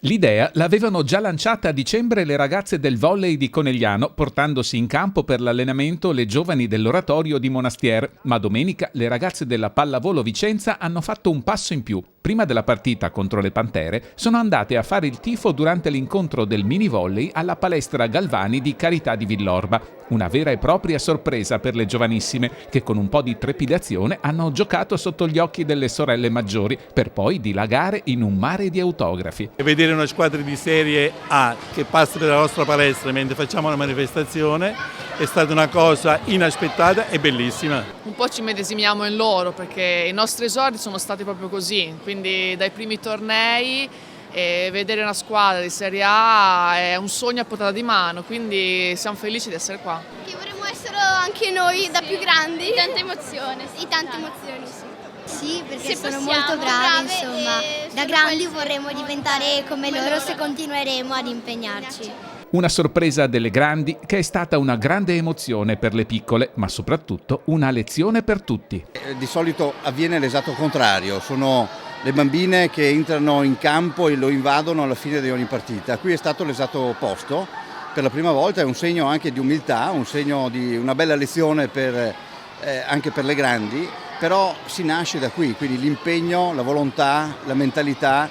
L'idea l'avevano già lanciata a dicembre le ragazze del volley di Conegliano, portandosi in campo per l'allenamento le giovani dell'oratorio di Monastier, ma domenica le ragazze della Pallavolo Vicenza hanno fatto un passo in più. Prima della partita contro le Pantere sono andate a fare il tifo durante l'incontro del mini volley alla palestra Galvani di Carità di Villorba. Una vera e propria sorpresa per le giovanissime che con un po' di trepidazione hanno giocato sotto gli occhi delle sorelle maggiori per poi dilagare in un mare di autografi. E vedere una squadra di Serie A che passa per la nostra palestra mentre facciamo una manifestazione è stata una cosa inaspettata e bellissima. Un po' ci medesimiamo in loro perché i nostri esordi sono stati proprio così, quindi dai primi tornei e vedere una squadra di Serie A è un sogno a portata di mano, quindi siamo felici di essere qua. Che vorremmo essere anche noi da più grandi. Tanta emozione. Sì, tante emozioni, sì. Sì, perché Se sono possiamo, molto brave, brave insomma. e Da sono grandi quali- vorremmo diventare come loro se continueremo ad impegnarci. Una sorpresa delle grandi che è stata una grande emozione per le piccole, ma soprattutto una lezione per tutti. Di solito avviene l'esatto contrario, sono le bambine che entrano in campo e lo invadono alla fine di ogni partita. Qui è stato l'esatto opposto, per la prima volta è un segno anche di umiltà, un segno di una bella lezione anche per le grandi, però si nasce da qui, quindi l'impegno, la volontà, la mentalità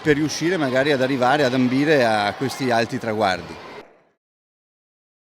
per riuscire magari ad arrivare, ad ambire a questi alti traguardi.